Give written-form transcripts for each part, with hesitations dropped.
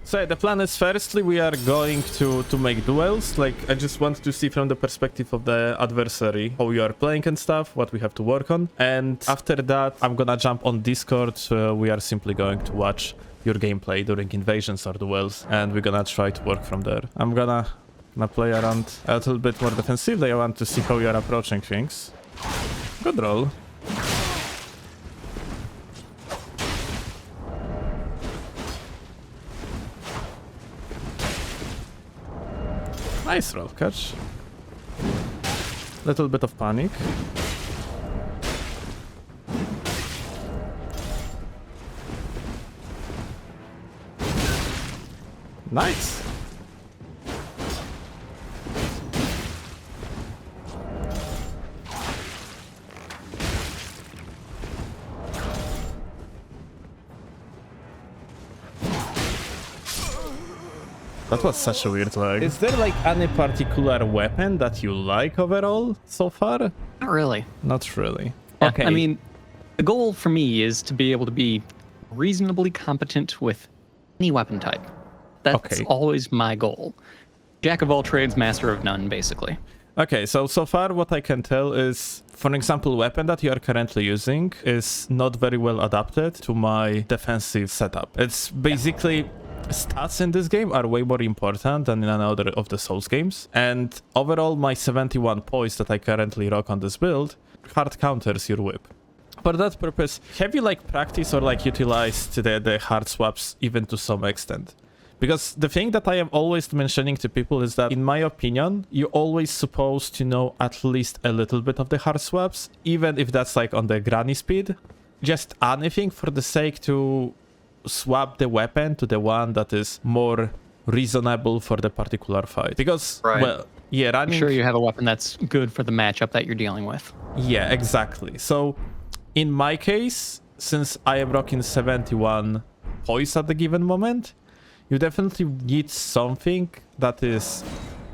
So the plan is firstly we are going to make duels. Like I just want to see from the perspective of the adversary how we are playing and stuff, what we have to work on. And after that, I'm gonna jump on Discord. We are simply going to watch your gameplay during invasions or duels, and we're gonna try to work from there. I'm gonna play around a little bit more defensively. I want to see how you are approaching things. Good roll. Nice roll catch. Little bit of panic. Nice. That was such a weird lag. Is there like any particular weapon that you like overall so far? Not really. Not really. Yeah, Okay. I mean, the goal for me is to be able to be reasonably competent with any weapon type. That's always my goal. Jack of all trades, master of none, basically. Okay, so far what I can tell is, for example, weapon that you are currently using is not very well adapted to my defensive setup. It's basically... Stats in this game are way more important than in another of the Souls games, and overall my 71 poise that I currently rock on this build hard counters your whip. For that purpose, have you like practiced or like utilized the hard swaps even to some extent? Because the thing that I am always mentioning to people is that, in my opinion, you're always supposed to know at least a little bit of the hard swaps, even if that's like on the granny speed. Just anything for the sake to swap the weapon to the one that is more reasonable for the particular fight. Because, well, yeah, running... I'm sure you have a weapon that's good for the matchup that you're dealing with. Yeah, exactly. So, in my case, since I am rocking 71 poise at the given moment, you definitely need something that is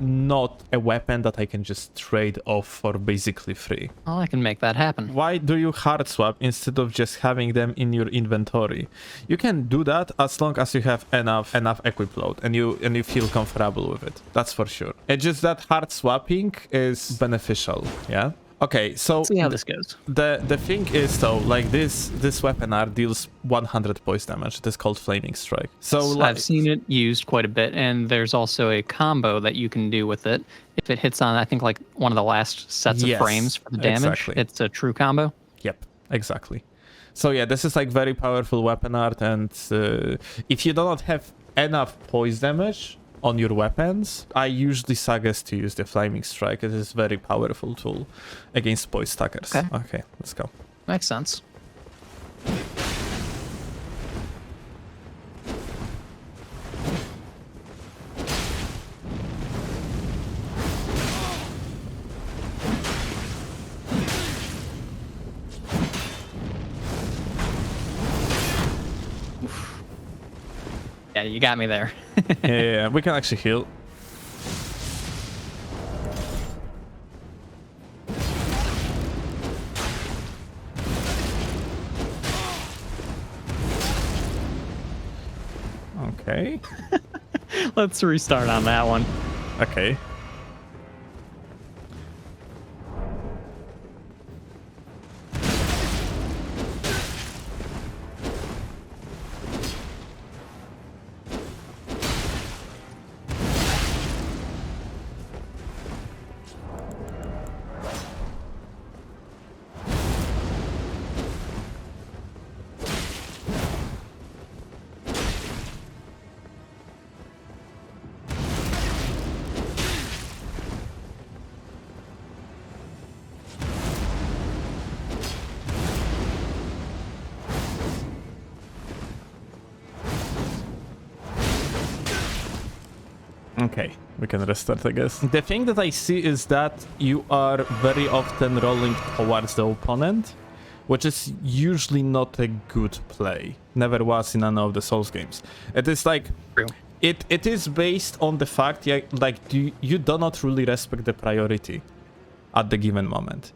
not a weapon that I can just trade off for basically free. Well, I can make that happen. Why do you hard swap instead of just having them in your inventory? You can do that as long as you have enough equip load and you feel comfortable with it. That's for sure. It's just that hard swapping is beneficial, yeah? Okay, so let's see how this goes. The thing is though, like this weapon art deals 100 poise damage. It is called Flaming Strike. So like, I've seen it used quite a bit, and there's also a combo that you can do with it. If it hits on, I think, like one of the last sets of frames for the damage, exactly. It's a true combo. Yep, exactly. So yeah, this is like very powerful weapon art, and if you do not have enough poise damage on your weapons, I usually suggest to use the Flaming Strike. It is a very powerful tool against poise stackers. Okay, let's go. Makes sense. Yeah, you got me there. Yeah, we can actually heal. Okay. Let's restart on that one. Okay. Okay, we can restart, I guess. The thing that I see is that you are very often rolling towards the opponent, which is usually not a good play. Never was in any of the Souls games. It is like... It is based on the fact, yeah, like, you do not really respect the priority at the given moment.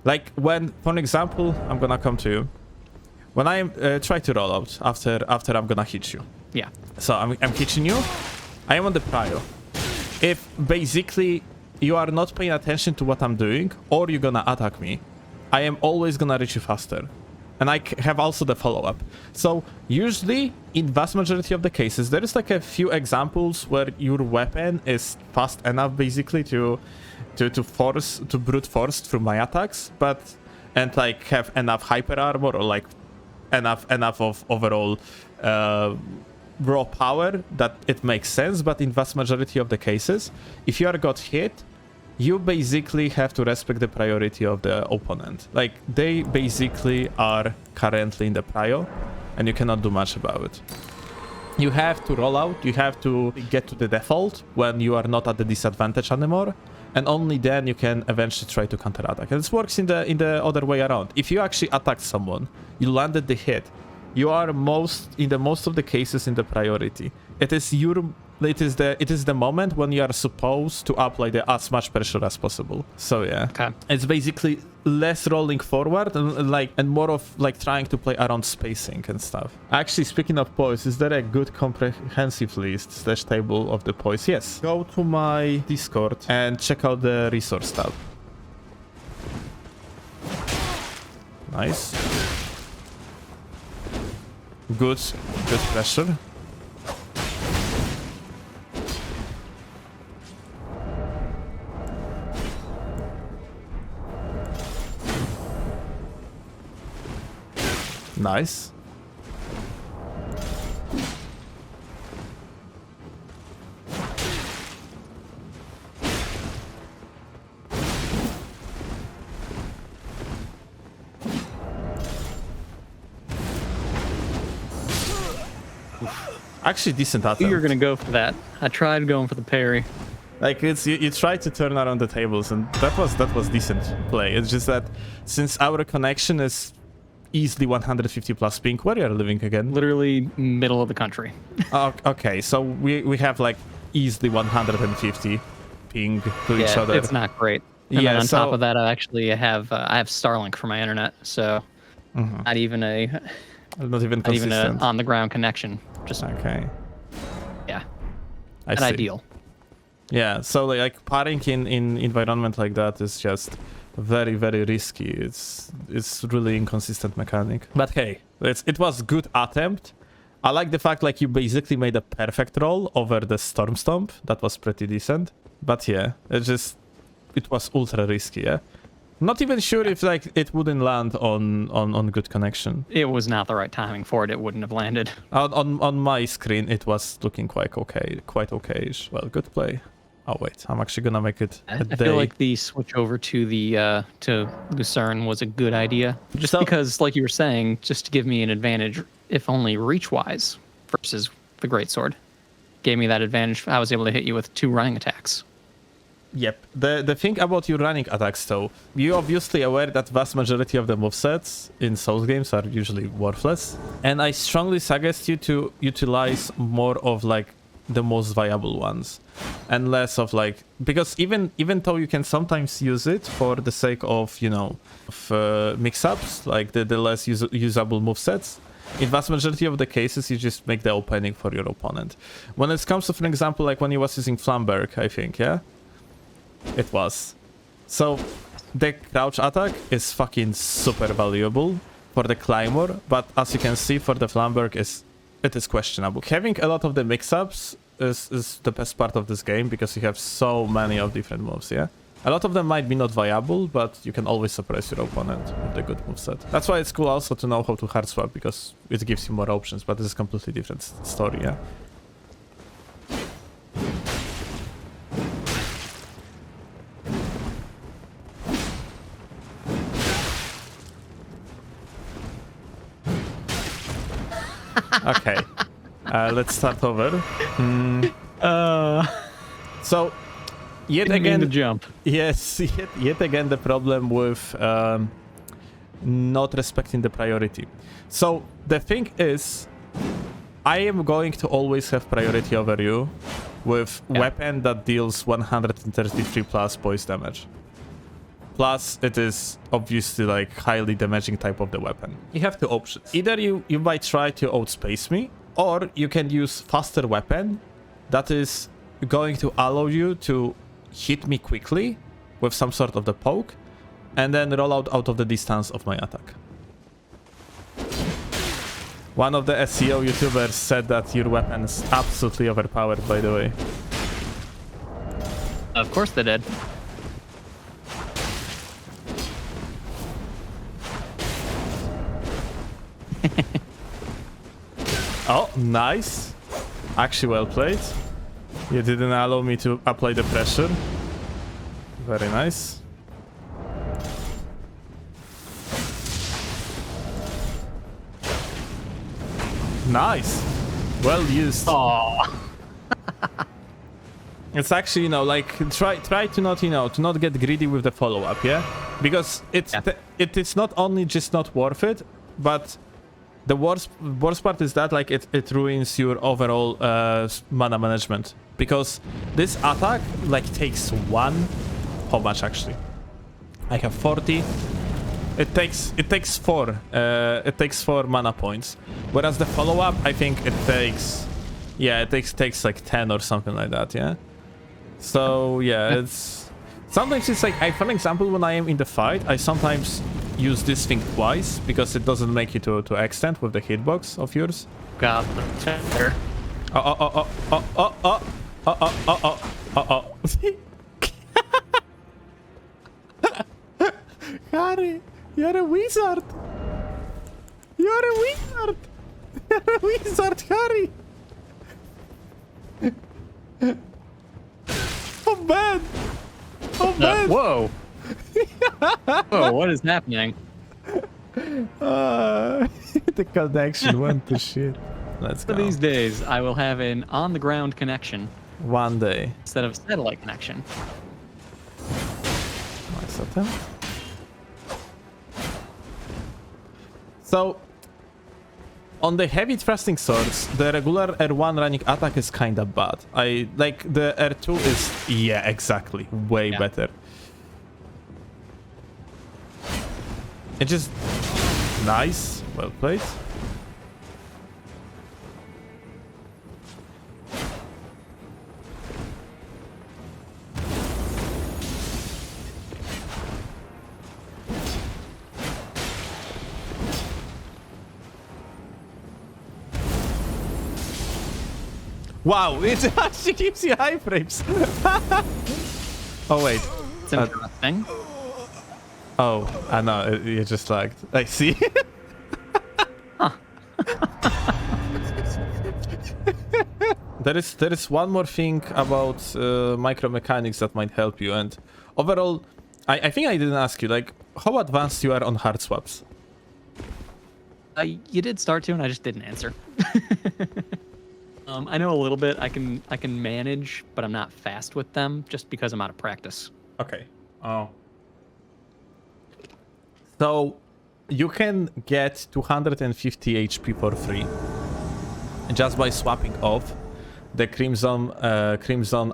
Like, when, for example, I'm gonna come to you. when I try to roll out after I'm gonna hit you. Yeah. So I'm hitting you. I am on the prio. If basically you are not paying attention to what I'm doing, or you're gonna attack me, I am always gonna reach you faster. And I have also the follow-up. So usually, in vast majority of the cases, there is like a few examples where your weapon is fast enough basically to brute force through my attacks, and like have enough hyper armor or like enough of overall raw power that it makes sense. But in vast majority of the cases, if you are got hit, you basically have to respect the priority of the opponent. Like, they basically are currently in the prio, and you cannot do much about it. You have to roll out, you have to get to the default when you are not at the disadvantage anymore, and only then you can eventually try to counterattack. And this works in the other way around. If you actually attack someone, you landed the hit, you are most of the cases in the priority. It is the moment when you are supposed to apply as much pressure as possible. So yeah, okay. It's basically less rolling forward and more of like trying to play around spacing and stuff. Actually, speaking of poise, is there a good comprehensive list / table of the poise? Yes. Go to my Discord and check out the resource tab. Nice. Good pressure. Nice. Actually, decent attempt. You're gonna go for that. I tried going for the parry. Like, it's you try to turn around the tables, and that was decent play. It's just that since our connection is easily 150 plus ping, where you are living again? Literally middle of the country. Oh, okay, so we have like easily 150 ping to each other. It's not great. And then on top of that, I have Starlink for my internet, so not even consistent. On the ground connection. Just okay. Yeah. I see. Ideal. Yeah, so like parrying in environment like that is just very, very risky. It's really inconsistent mechanic. But hey, it was good attempt. I like the fact like you basically made a perfect roll over the Storm Stomp. That was pretty decent. But yeah, it was ultra risky, yeah. Not even sure if like it wouldn't land on good connection. It was not the right timing for it. It wouldn't have landed. On my screen, it was looking quite okay-ish. Well, good play. Oh wait, I'm actually gonna make it a day. I feel like the switch over to the to Lucerne was a good idea, just because, like you were saying, just to give me an advantage, if only reach-wise, versus the greatsword, gave me that advantage. I was able to hit you with 2 running attacks. Yep. The thing about your running attacks, though, you're obviously aware that vast majority of the movesets in Souls games are usually worthless, and I strongly suggest you to utilize more of like the most viable ones and less of like, because even though you can sometimes use it for the sake of, you know, of mix-ups, like the less usable movesets, in vast majority of the cases you just make the opening for your opponent. When it comes to, for example, like when you was using Flamberg, I think, yeah, it was. So the crouch attack is fucking super valuable for the climber, but as you can see for the Flamberg it is questionable. Having a lot of the mix-ups is the best part of this game because you have so many of different moves, yeah? A lot of them might be not viable, but you can always suppress your opponent with a good moveset. That's why it's cool also to know how to hard swap, because it gives you more options, but this is a completely different story, yeah? Okay, let's start over. So, yet again, the jump. Yes, yet again the problem with not respecting the priority. So the thing is, I am going to always have priority over you with weapon that deals 133 plus poise damage. Plus, it is obviously like highly damaging type of the weapon. You have two options. Either you might try to outspace me, or you can use faster weapon that is going to allow you to hit me quickly with some sort of the poke, and then roll out of the distance of my attack. One of the SEO YouTubers said that your weapon is absolutely overpowered, by the way. Of course they did. Oh, nice. Actually well played. You didn't allow me to apply the pressure. Very nice. Nice. Well used. Oh. It's actually, you know, like try to not, you know, to not get greedy with the follow-up, yeah? Because it's not only just not worth it, but the worst part is that like it ruins your overall mana management. Because this attack like takes how much actually? I have 40. It takes 4 mana points. Whereas the follow-up, I think it takes takes like 10 or something like that, yeah? So yeah, it's sometimes it's like for example, when I am in the fight, I sometimes use this thing twice because it doesn't make you to extent with the hitbox of yours. God, better. Harry, you're a wizard. You're a wizard. You're a wizard, Harry. Oh man. Oh man. Whoa. Whoa, what is happening? The connection went to shit. Let's go. For these days, I will have an on-the-ground connection One day. instead of a satellite connection. Nice attempt. So, on the heavy thrusting swords, the regular R1 running attack is kinda bad. I like the R2 is, yeah, exactly, way better. It just nice, well played. Wow, it actually gives you high frames. Oh wait. It's interesting. Oh, I know, you just lagged. I see. Huh. There is one more thing about micro mechanics that might help you, and overall, I think I didn't ask you, like, how advanced you are on hard swaps? You did start to, and I just didn't answer. I know a little bit. I can manage, but I'm not fast with them just because I'm out of practice. Okay. Oh. So you can get 250 HP for free just by swapping off the Crimson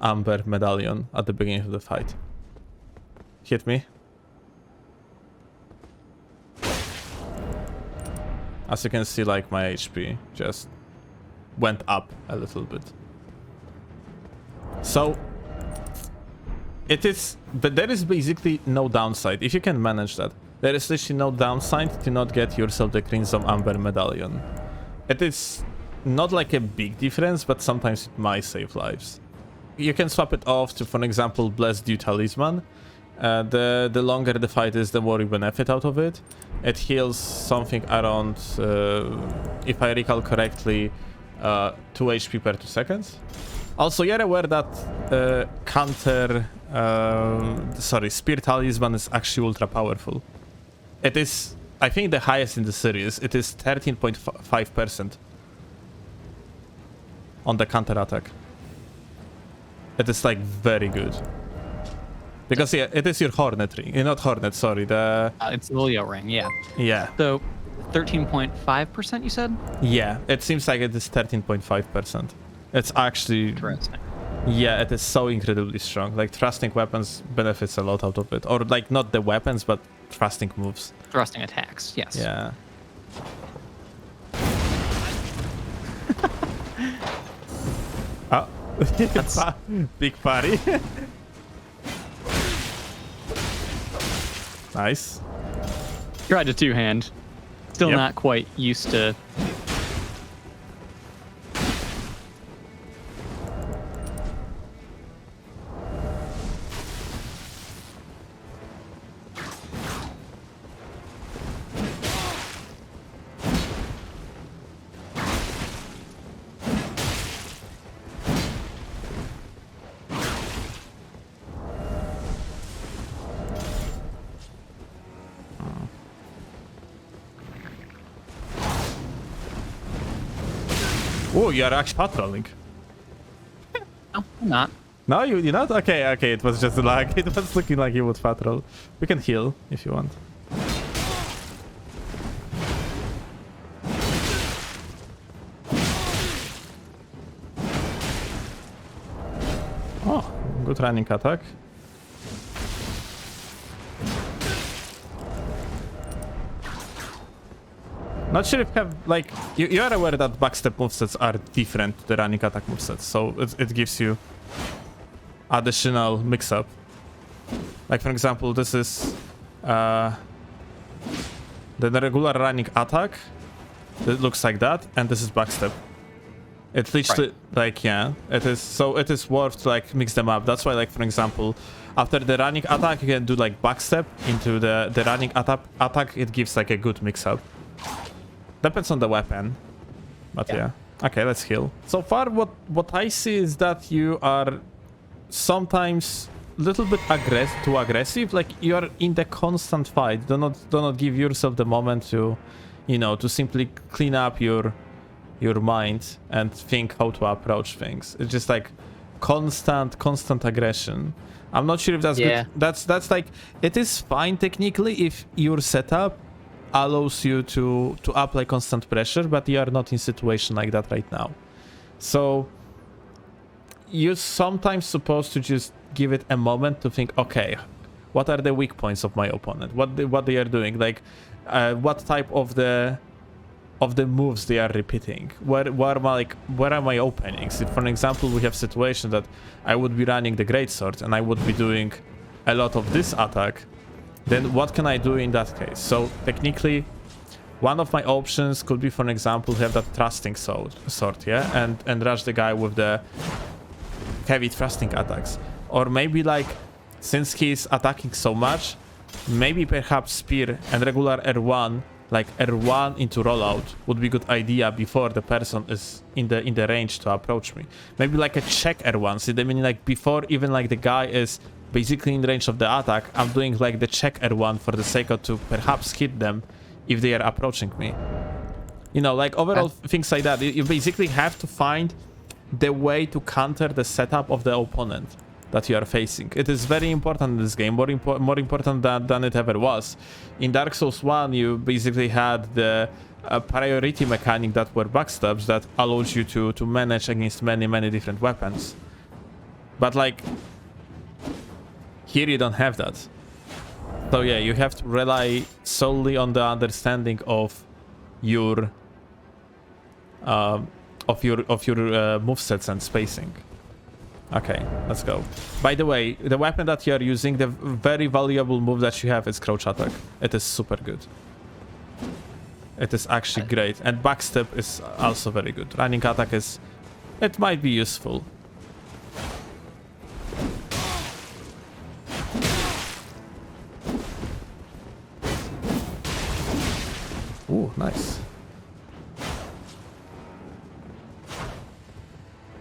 Amber medallion at the beginning of the fight. Hit me. As you can see, like, my HP just went up a little bit. So it is, but there is basically no downside if you can manage that. There is literally no downside to not get yourself the Crimson Amber medallion. It is not like a big difference, but sometimes it might save lives. You can swap it off to, for example, Blessed Dew Talisman. The longer the fight is, the more you benefit out of it. It heals something around, if I recall correctly, 2 HP per 2 seconds. Also, you're aware that Spear Talisman is actually ultra powerful. It is, I think, the highest in the series. It is 13.5% on the counter attack. It is like very good. Because yeah, it is your Hornet ring. Not Hornet, sorry. It's the Leo ring, yeah. Yeah. So 13.5% you said? Yeah, it seems like it is 13.5%. It's actually Interesting. Yeah, it is so incredibly strong. Like, thrusting weapons benefits a lot out of it. Or, like, not the weapons, but thrusting moves. Thrusting attacks, yes. Yeah. Oh. That's... Big party. Nice. Tried to two-hand. Still Yep. not quite used to... Oh, you are actually patrolling. No, I'm not. No, you're not? Okay, okay, it was just a lag. It was looking like you would patrol. We can heal if you want. Oh, good running attack. Not sure if have, like, you are aware that backstep movesets are different to the running attack movesets, so it gives you additional mix-up. Like, for example, this is the regular running attack. It looks like that, and this is backstep. It literally, like, yeah, it is, so it is worth to, like, mix them up. That's why, like, for example, after the running attack, you can do, like, backstep into the running attack. It gives, like, a good mix-up. Depends on the weapon, but yeah. Okay, let's heal. So far, what I see is that you are sometimes a little bit too aggressive. Like, you are in the constant fight. Do not give yourself the moment to, you know, to simply clean up your mind and think how to approach things. It's just like constant aggression. I'm not sure if that's good. That's like, it is fine technically if your setup allows you to apply constant pressure, but you are not in situation like that right now. So you're sometimes supposed to just give it a moment to think, okay, what are the weak points of my opponent? What they are doing? Like, what type of the moves they are repeating? Where are my openings? If, for example, we have situation that I would be running the greatsword and I would be doing a lot of this attack, then what can I do in that case? So technically, one of my options could be, for example, have that thrusting sword, yeah, and rush the guy with the heavy thrusting attacks. Or maybe, like, since he's attacking so much, maybe perhaps spear and regular R1, like R1 into rollout, would be a good idea before the person is in the range to approach me. Maybe like a check R1. So I mean, like, before even like the guy is basically in range of the attack, I'm doing like the check R1 for the sake of to perhaps hit them if they are approaching me. You know, like, overall things like that. You basically have to find the way to counter the setup of the opponent that you are facing. It is very important in this game, more important than it ever was. In Dark Souls 1, you basically had the priority mechanic that were backstabs that allowed you to manage against many different weapons. But, like, here you don't have that. So yeah, you have to rely solely on the understanding of your movesets and spacing. Okay, let's go. By the way, the weapon that you are using, the very valuable move that you have is crouch attack. It is super good. It is actually great. And backstep is also very good. Running attack is... it might be useful. Ooh, nice.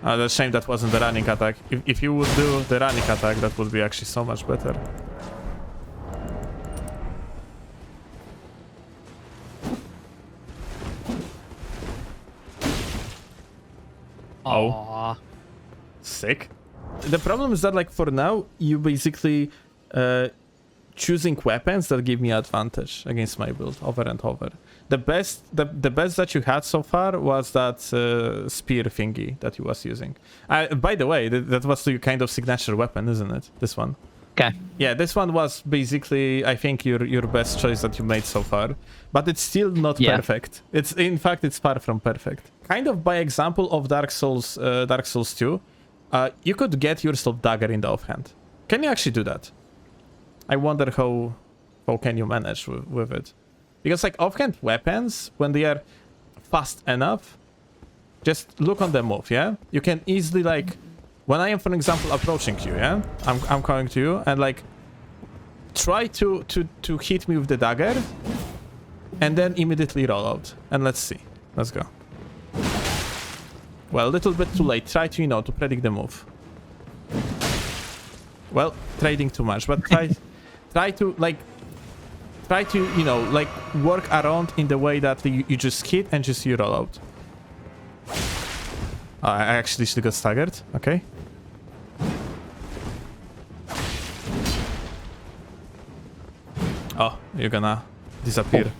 That's a shame that wasn't the running attack. If you would do the running attack, that would be actually so much better. Oh. Sick. The problem is that, like, for now, you basically choosing weapons that give me advantage against my build over and over. The best that you had so far was that spear thingy that you was using. By the way, that was your kind of signature weapon, isn't it? This one. Okay. Yeah, this one was basically, I think, your best choice that you made so far, but it's still not perfect. In fact, it's far from perfect. Kind of by example of Dark Souls 2, you could get yourself dagger in the offhand. Can you actually do that? I wonder how can you manage with it? Because like offhand weapons, when they are fast enough, just look on the move, yeah? You can easily like, when I am, for example, approaching you, yeah? I'm coming to you and like, try to hit me with the dagger and then immediately roll out. And let's see. Let's go. Well, a little bit too late. Try to, to predict the move. Well, trading too much, but try to, work around in the way that you just hit and just you roll out. Oh, I actually should got staggered. Okay. Oh, you're gonna disappear.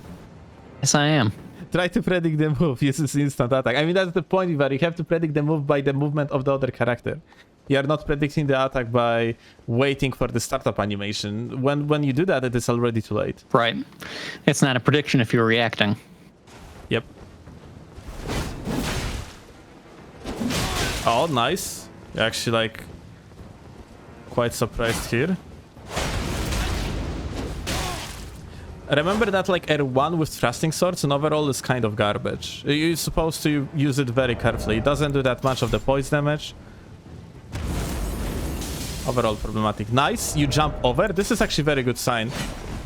Yes, I am. Try to predict the move. Use this instant attack. I mean, that's the point, where you have to predict the move by the movement of the other character. You are not predicting the attack by waiting for the startup animation. When you do that, it is already too late. Right. It's not a prediction if you're reacting. Yep. Oh, nice. You're actually, like, quite surprised here. Remember that, like, R1 with thrusting swords and overall is kind of garbage. You're supposed to use it very carefully. It doesn't do that much of the poise damage. Overall problematic. Nice, you jump over. This is actually a very good sign.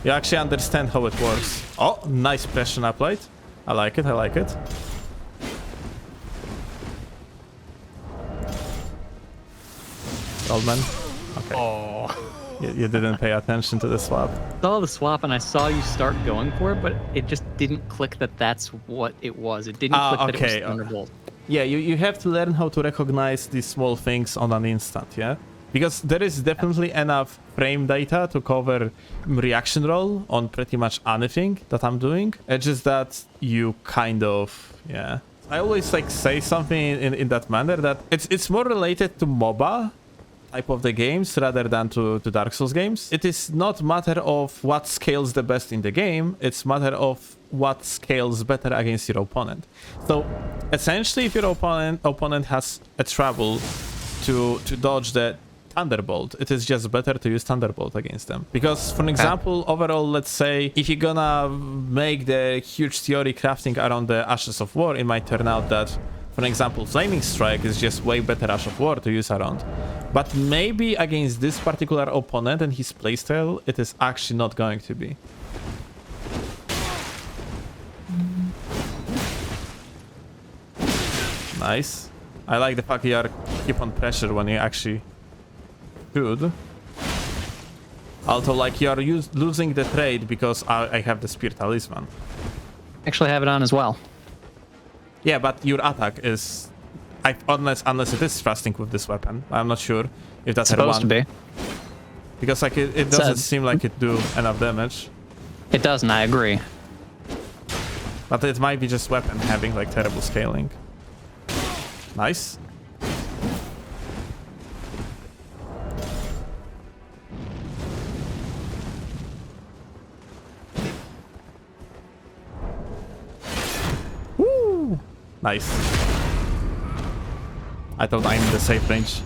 You actually understand how it works. Oh, nice pressure applied. I like it, I like it. Old man. Okay. Oh. You didn't pay attention to the swap. I saw the swap and I saw you start going for it, but it just didn't click that that's what it was. It didn't click that it was Thunderbolt. Yeah, you have to learn how to recognize these small things on an instant, yeah? Because there is definitely enough frame data to cover reaction roll on pretty much anything that I'm doing. It's just that you kind of, yeah. I always like say something in that manner that it's more related to MOBA type of the games rather than to Dark Souls games. It is not matter of what scales the best in the game, it's matter of what scales better against your opponent. So essentially, if your opponent has a trouble to dodge the Thunderbolt, it is just better to use Thunderbolt against them. Because, for example, overall, let's say, if you're gonna make the huge theory crafting around the Ashes of War, it might turn out that, for example, Flaming Strike is just way better Ash of War to use around. But maybe against this particular opponent and his playstyle, it is actually not going to be. Nice. I like the fact you keep on pressure when you actually should. Although, like, you are losing the trade because I have the Spear Talisman. Actually have it on as well. Yeah, but your attack is... unless it is thrusting with this weapon. I'm not sure if that's supposed to be. Because like it doesn't seem like it do enough damage. It doesn't, I agree. But it might be just weapon having like terrible scaling. Nice. Woo! Nice. I thought I'm in the safe range.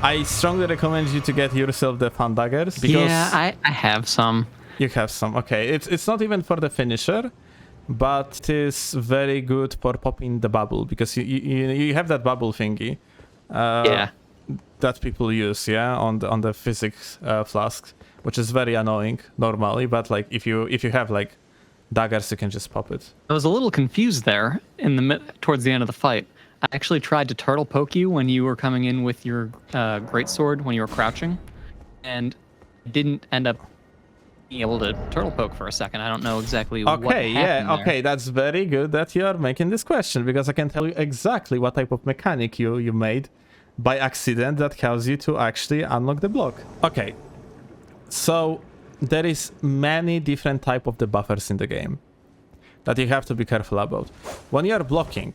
I strongly recommend you to get yourself the fan daggers. Because yeah, I have some. You have some. Okay, it's not even for the finisher, but it is very good for popping the bubble because you have that bubble thingy. Yeah. That people use, yeah, on the Physick flask, which is very annoying normally. But like if you have like daggers, you can just pop it. I was a little confused there towards the end of the fight. I actually tried to turtle poke you when you were coming in with your greatsword when you were crouching, and didn't end up being able to turtle poke for a second. I don't know exactly what Okay, happened yeah, there. okay, that's very good that you are making this question, because I can tell you exactly what type of mechanic you made by accident that caused you to actually unlock the block. Okay, so there is many different type of the buffers in the game that you have to be careful about. When you are blocking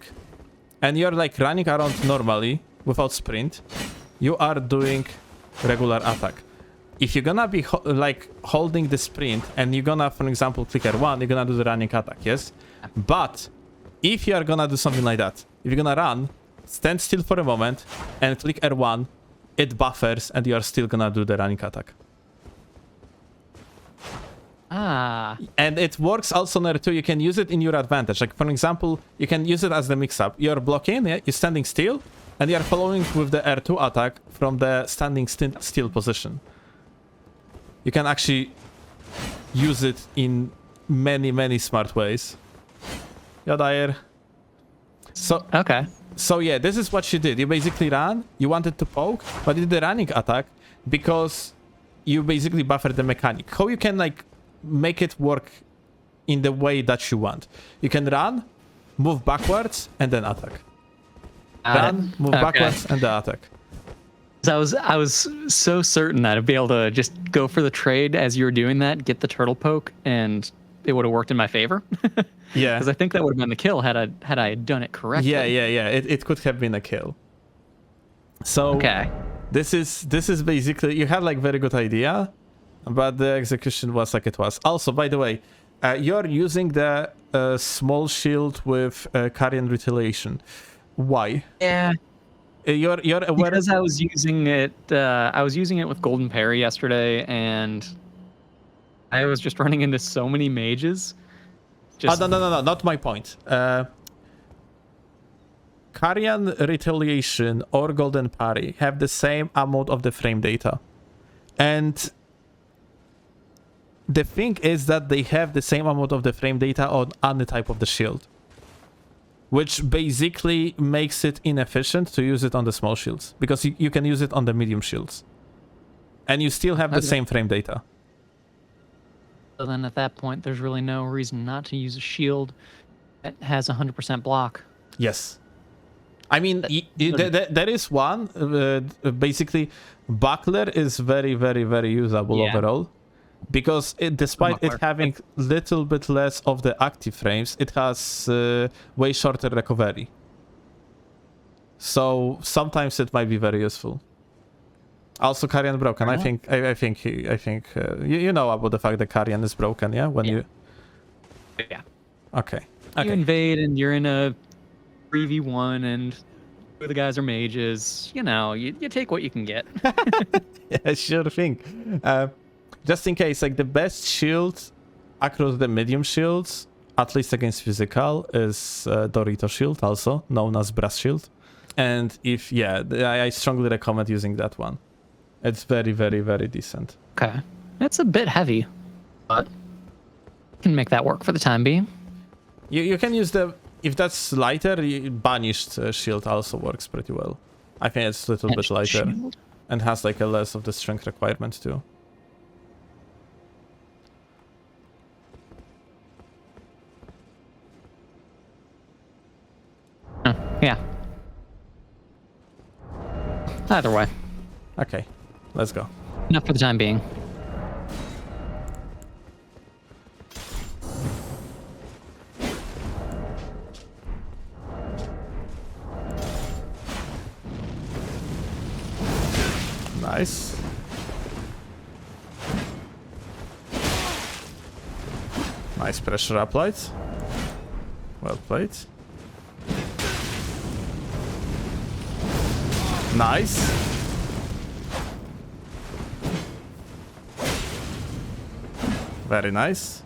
and you're like running around normally without sprint, you are doing regular attack. If you're gonna be holding the sprint and you're gonna, for example, click R1, you're gonna do the running attack, yes? But if you are gonna do something like that, if you're gonna run, stand still for a moment and click R1, it buffers and you are still gonna do the running attack. Ah. And it works also on R2. You can use it in your advantage. Like, for example, you can use it as the mix-up. You're blocking, yeah? You're standing still, and you're following with the R2 attack from the standing still position. You can actually use it in many, many smart ways. Yodair. So, Okay. so yeah, this is what you did. You basically ran, you wanted to poke, but you did the running attack because you basically buffered the mechanic. How you can, like, make it work in the way that you want. You can run, move backwards, and then attack. Run, move backwards, and then attack. So I was so certain that I'd be able to just go for the trade as you were doing that, get the turtle poke, and it would have worked in my favor. Yeah. Because I think that would have been the kill had I done it correctly. Yeah. It could have been a kill. So Okay. this is basically, you had like very good idea, but the execution was like it was. Also, by the way, you're using the small shield with carry and retaliation. Why? Yeah. You're aware Because I was using it. I was using it with golden parry yesterday, and I was just running into so many mages. Just... Oh, no, not my point. Carry and retaliation or golden parry have the same amount of the frame data, and the thing is that they have the same amount of the frame data on any type of the shield, which basically makes it inefficient to use it on the small shields, because you can use it on the medium shields and you still have the same frame data. So then at that point, there's really no reason not to use a shield that has 100% block. Yes. I mean, there is one, basically, buckler is very, very, very usable overall. Because despite it having little bit less of the active frames, it has way shorter recovery. So sometimes it might be very useful. Also, Carrion broken. I think you know about the fact that Carrion is broken, yeah? When you... Yeah. Okay. You invade and you're in a 3v1 and two of the guys are mages. You know, you take what you can get. Yeah, sure thing. Just in case, like, the best shield across the medium shields, at least against physical, is Dorito shield, also known as brass shield. And if, yeah, I strongly recommend using that one. It's very, very, very decent. Okay. It's a bit heavy, but you can make that work for the time being. You can use the, if that's lighter, banished shield also works pretty well. I think it's a little bit lighter shield. And has like a less of the strength requirement too. Yeah. Either way. Okay, let's go. Enough for the time being. Nice. Nice pressure applied. Well played. Nice. Very nice.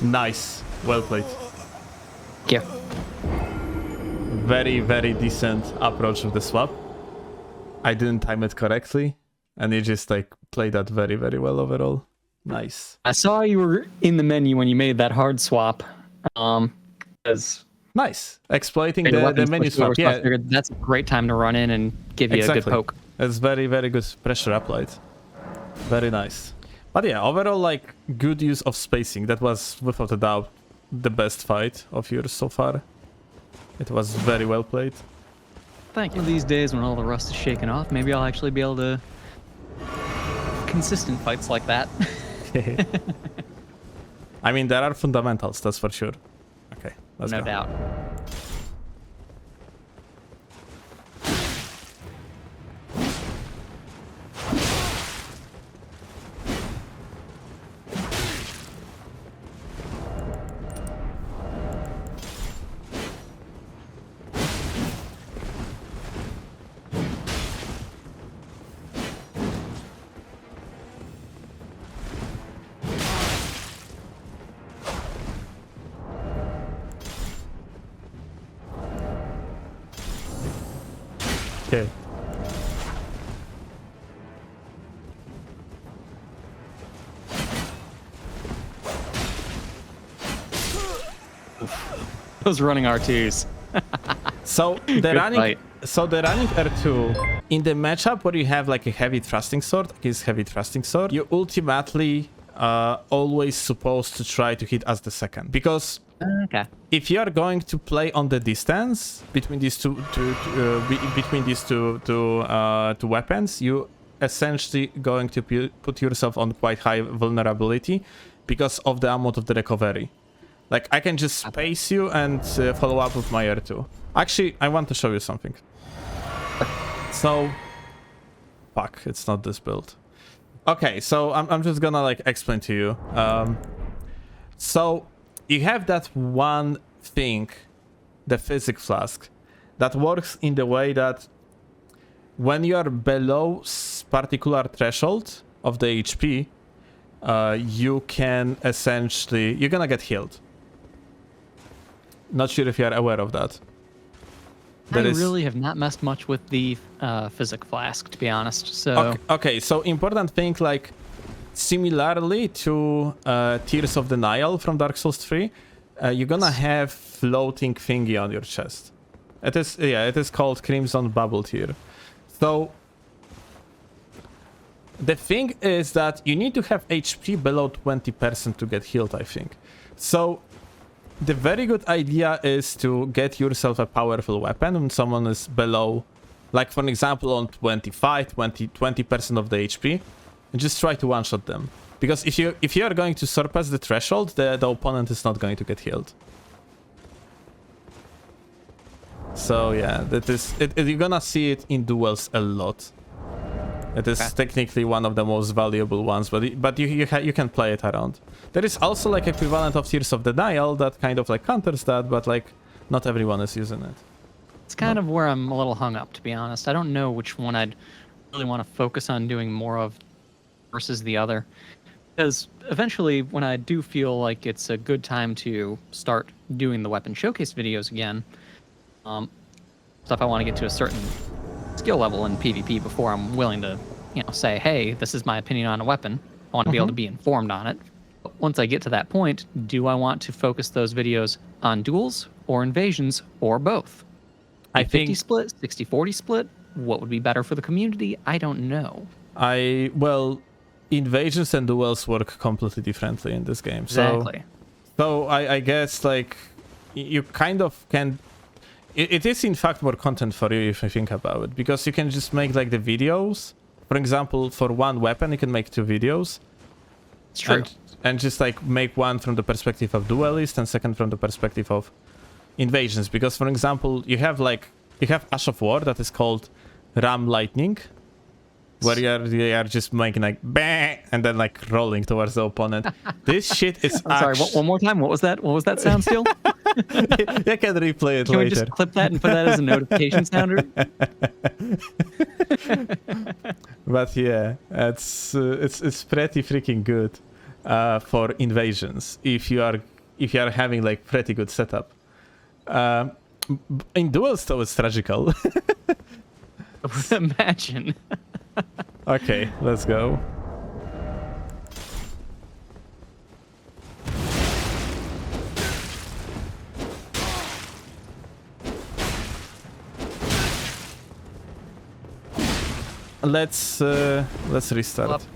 Nice. Well played. Yeah. very, very decent approach with the swap. I didn't time it correctly, and you just like played that very, very well overall. Nice. I saw you were in the menu when you made that hard swap. As nice. Exploiting the menu swap. Yeah, that's a great time to run in and give you a good poke. It's very, very good pressure applied. Very nice. But yeah, overall, like, good use of spacing. That was, without a doubt, the best fight of yours so far. It was very well played. Thank you. One of these days when all the rust is shaken off, maybe I'll actually be able to... consistent fights like that. I mean, there are fundamentals, that's for sure. Okay, let's go. No doubt. Okay. Those running R2s. So the running R2 in the matchup where you have like a heavy thrusting sword against heavy thrusting sword, you ultimately always supposed to try to hit as the second, because if you are going to play on the distance between these two weapons, you essentially going to put yourself on quite high vulnerability because of the amount of the recovery. Like, I can just space you and follow up with my R2. Actually, I want to show you something. So, fuck, it's not this build. Okay, so I'm just gonna like explain to you. So you have that one thing, the Physick flask, that works in the way that when you are below particular threshold of the HP, you can essentially, you're gonna get healed. Not sure if you are aware of that. I really have not messed much with the Physick flask, to be honest. So okay, so important thing, like similarly to Tears of Denial from Dark Souls 3, you're gonna have floating thingy on your chest. It is called Crimson Bubble Tear. So the thing is that you need to have HP below 20% to get healed, I think. So the very good idea is to get yourself a powerful weapon when someone is below, like for example on 20% of the HP, and just try to one-shot them. Because if you are going to surpass the threshold, the opponent is not going to get healed. So yeah, you're gonna see it in duels a lot. It is technically one of the most valuable ones, but you can play it around. There is also like equivalent of Tears of Denial that kind of like counters that, but like not everyone is using it. It's kind of where I'm a little hung up, to be honest. I don't know which one I'd really want to focus on doing more of versus the other. Because eventually, when I do feel like it's a good time to start doing the weapon showcase videos again, so if I want to get to a certain skill level in PvP before I'm willing to, say, hey, this is my opinion on a weapon. I want to be able to be informed on it. But once I get to that point, do I want to focus those videos on duels or invasions or both? I think 50 split, 60-40 split, what would be better for the community? I don't know. Well, invasions and duels work completely differently in this game. Exactly. So I guess like you kind of can. It is in fact more content for you if you think about it, because you can just make like the videos. For example, for one weapon, you can make 2 videos. It's true. And just like make one from the perspective of duelist and second from the perspective of invasions. Because for example, you have Ash of War that is called Ram Lightning, where you are just making like bang and then like rolling towards the opponent. This shit is. I'm sorry. One more time. What was that? What was that sound still? You can replay it later. Can we just clip that and put that as a notification sounder? But yeah, it's pretty freaking good for invasions if you are having like pretty good setup. In duels, though, it's tragical. Imagine. Okay, let's go. Let's restart.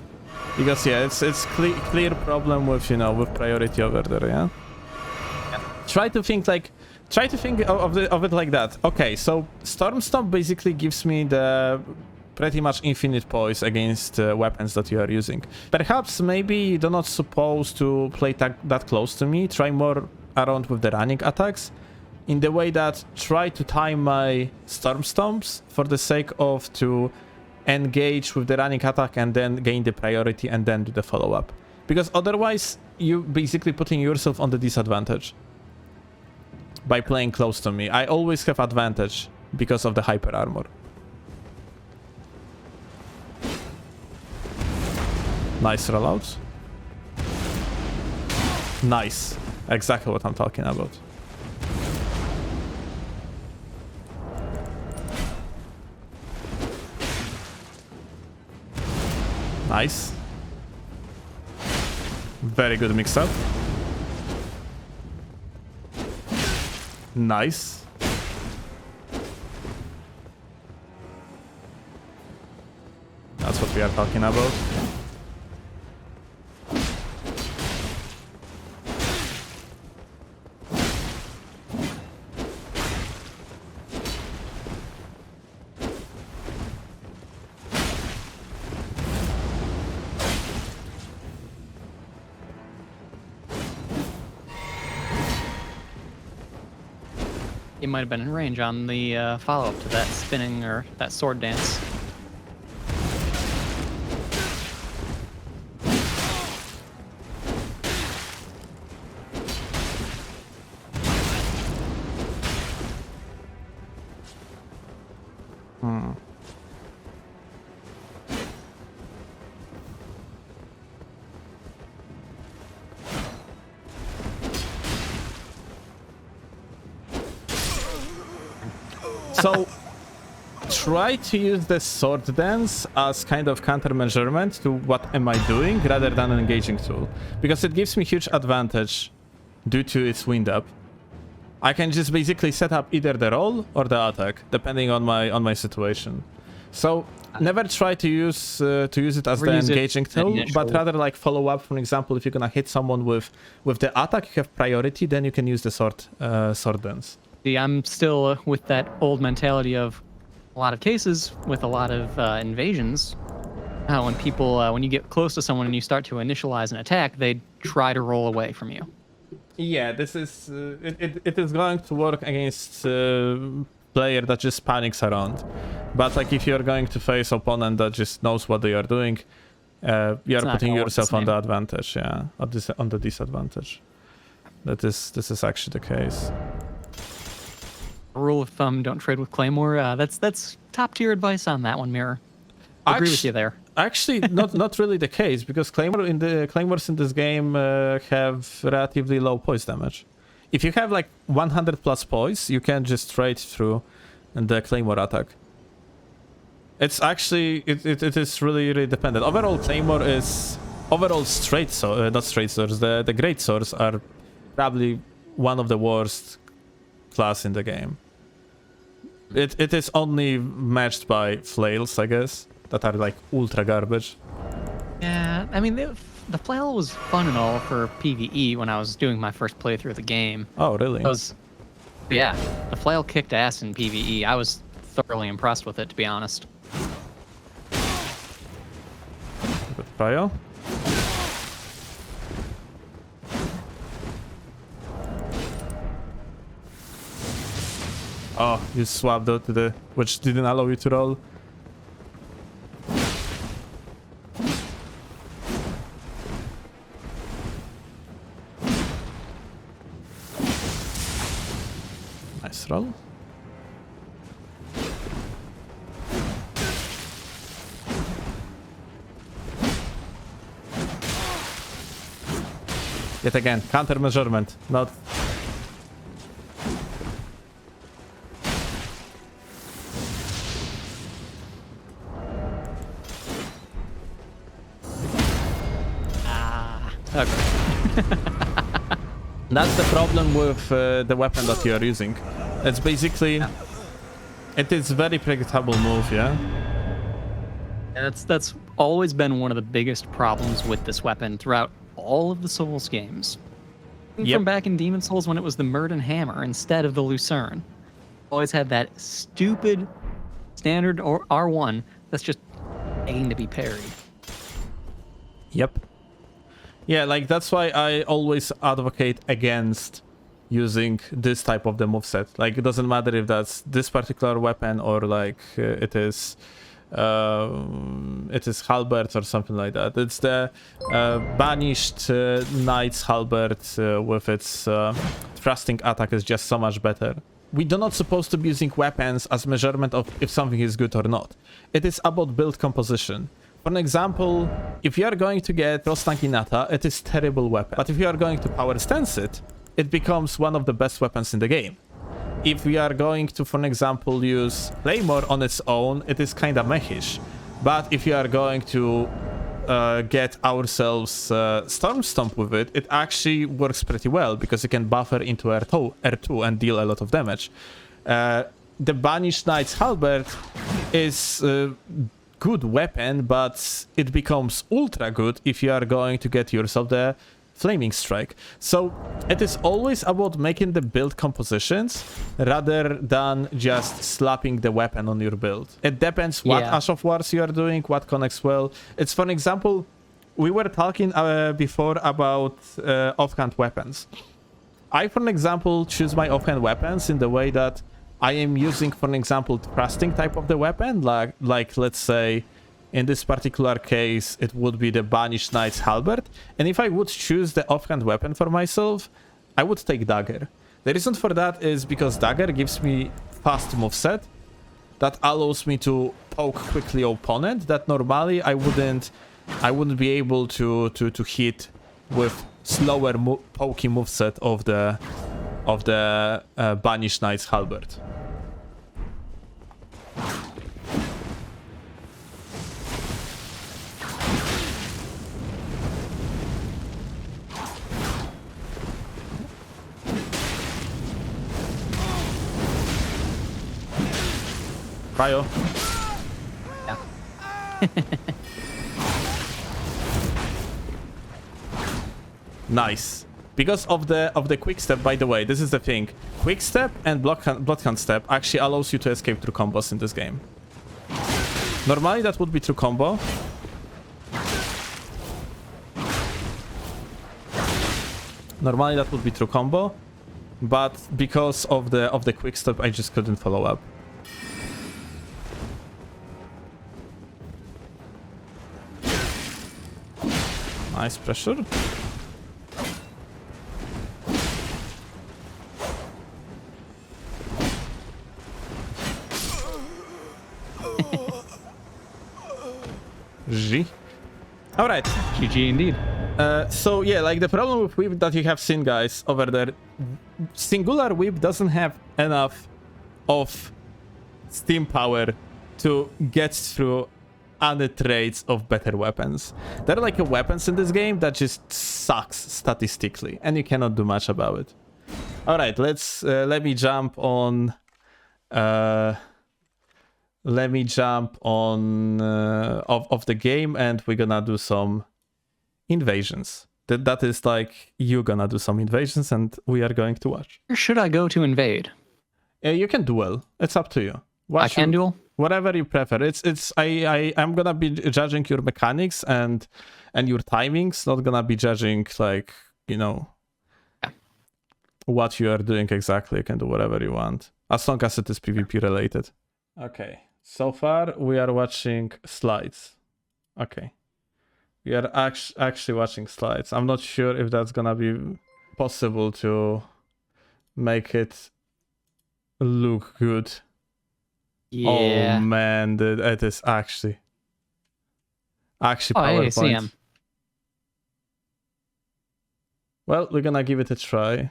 Because yeah, it's clear problem with, you know, with priority over there, yeah? Try to think of it like that. Okay, so Storm Stomp basically gives me the pretty much infinite poise against weapons that you are using. Perhaps maybe you're not supposed to play that close to me. Try more around with the running attacks, in the way that try to time my Storm Stomps for the sake of to engage with the running attack and then gain the priority and then do the follow-up. Because otherwise, you basically putting yourself on the disadvantage by playing close to me. I always have advantage because of the hyper armor. Nice rollouts. Nice. Exactly what I'm talking about. Nice. Very good mix-up. Nice. That's what we are talking about. He might have been in range on the follow-up to that spinning or that sword dance. So, try to use the sword dance as kind of countermeasurement to what am I doing rather than an engaging tool. Because it gives me huge advantage due to its wind up. I can just basically set up either the roll or the attack, depending on my situation. So, never try to use it as the engaging tool, but rather like follow up. For example, if you're gonna hit someone with the attack, you have priority, then you can use the sword dance. See, I'm still with that old mentality of a lot of cases with a lot of invasions. When you get close to someone and you start to initialize an attack, they try to roll away from you. Yeah, this is it is going to work against player that just panics around. But like if you're going to face opponent that just knows what they are doing, you are putting yourself on the advantage, yeah, on the disadvantage. This is actually the case. Rule of thumb: don't trade with Claymore. That's top tier advice on that one, Mirror. I agree with you there. Actually, not really the case, because claymores in this game have relatively low poise damage. If you have like 100 plus poise, you can just trade through the claymore attack. It's actually it is really dependent. Overall, claymore is not straight swords. The great swords are probably one of the worst class in the game. It is only matched by flails, I guess, that are like ultra garbage. Yeah, I mean the flail was fun and all for PvE when I was doing my first playthrough of the game. Oh, really? Yeah, the flail kicked ass in PvE. I was thoroughly impressed with it, to be honest. Good trio. Oh, you swapped out to the, which didn't allow you to roll. Nice roll. Yet again, counter measurement, not. That's the problem with the weapon that you are using. It's basically... It is very predictable move, yeah? And that's always been one of the biggest problems with this weapon throughout all of the Souls games. Even Yep. from back in Demon Souls when it was the Murden Hammer instead of the Lucerne. Always had that stupid standard or R1 that's just aimed to be parried. Yep. Yeah, like that's why I always advocate against using this type of the moveset. Like it doesn't matter if that's this particular weapon or like it is halberd or something like that. It's the banished knight's halberd with its thrusting attack is just so much better. We do not supposed to be using weapons as measurement of if something is good or not. It is about build composition. For an example, if you are going to get Cross Naginata, it is terrible weapon. But if you are going to power stance it, it becomes one of the best weapons in the game. If we are going to, for an example, use Claymore on its own, it is kinda mechish. But if you are going to get ourselves Storm Stomp with it, it actually works pretty well because you can buffer into R2 and deal a lot of damage. The Banished Knight's Halberd is good weapon, but it becomes ultra good if you are going to get yourself the Flaming Strike. So it is always about making the build compositions rather than just slapping the weapon on your build. It depends what Ash of Wars you are doing, what connects well. It's, for example, we were talking before about offhand weapons. I, for example, choose my offhand weapons in the way that I am using, for example, thrusting type of the weapon, like let's say, in this particular case, it would be the Banished Knight's Halberd. And if I would choose the offhand weapon for myself, I would take Dagger. The reason for that is because Dagger gives me fast moveset that allows me to poke quickly opponent that normally I wouldn't be able to hit with slower pokey moveset of the Banished Knight's Halberd. Cryo. Yeah. Nice. Because of the quick step, by the way, this is the thing. Quick step and bloodhound step actually allows you to escape through combos in this game. Normally that would be through combo. But because of the quick step, I just couldn't follow up. Nice pressure. G. All right. GG indeed. So yeah, like the problem with whip that you have seen, guys, over there, singular whip doesn't have enough of steam power to get through other traits of better weapons. There are like weapons in this game that just sucks statistically, and you cannot do much about it. All right, let me jump on. Let me jump on of the game, and we're gonna do some invasions. That is like you're gonna do some invasions, and we are going to watch. Where should I go to invade? You can duel. It's up to you. I can duel? Whatever you prefer. I'm gonna be judging your mechanics and your timings, not gonna be judging like, you know, what you are doing exactly. You can do whatever you want. As long as it is PvP related. Okay. So far we are watching slides. Okay. We are actually watching slides. I'm not sure if that's gonna be possible to make it look good. Yeah. Oh man, it is actually PowerPoint. Oh, hey, see him. Well, we're gonna give it a try.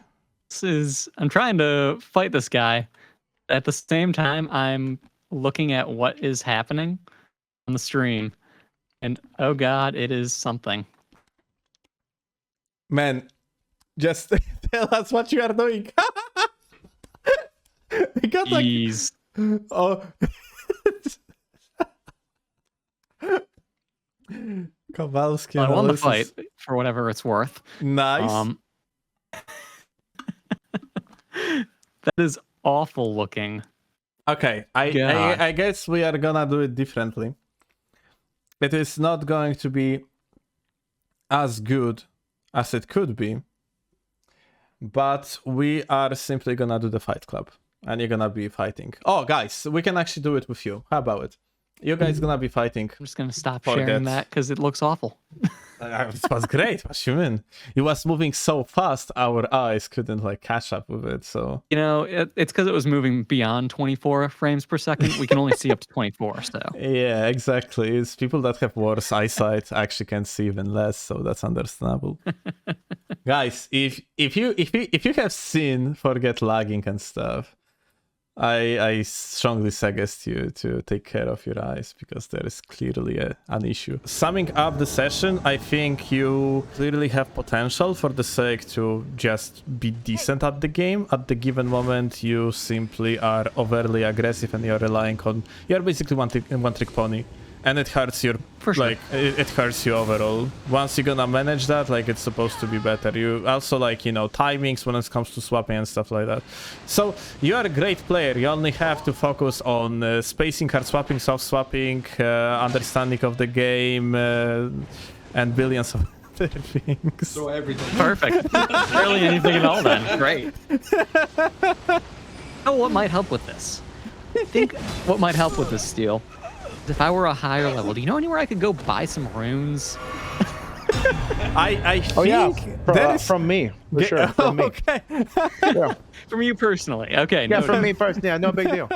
I'm trying to fight this guy. At the same time, I'm looking at what is happening on the stream. And oh god, it is something. Man, Just tell us what you are doing. We got like... Jeez. Oh. Kowalski. I won the fight for whatever it's worth. Nice. That is awful looking. Okay, I guess we are gonna do it differently. It is not going to be as good as it could be, but we are simply gonna do the fight club, and you're gonna be fighting. Oh, guys, we can actually do it with you. How about it? You guys gonna be fighting. I'm just gonna stop sharing that because it looks awful. It was great. What you mean? It was moving so fast, our eyes couldn't like catch up with it. So you know, it's because it was moving beyond 24 frames per second. We can only see up to 24. So yeah, exactly. It's people that have worse eyesight actually can see even less. So that's understandable. Guys, if you have seen Forget lagging and stuff, I strongly suggest you to take care of your eyes because there is clearly an issue. Summing up the session, I think you clearly have potential for the sake to just be decent at the game. At the given moment, you simply are overly aggressive and you're relying on... You're basically one trick pony. And it hurts your... Like, it hurts you overall. Once you're gonna manage that, like, it's supposed to be better. You also, like, you know, timings when it comes to swapping and stuff like that. So, you are a great player. You only have to focus on spacing, hard swapping, soft swapping, understanding of the game, and billions of other things. So everything. Perfect. Barely anything at all then. Great. Oh, what might help with this? I think what might help with this, Steel, if I were a higher level, do you know anywhere I could go buy some runes? I think... Oh yeah, from me, for sure. From me. Okay. Yeah. From you personally. Okay. Yeah, no, from me personally. Yeah, no big deal.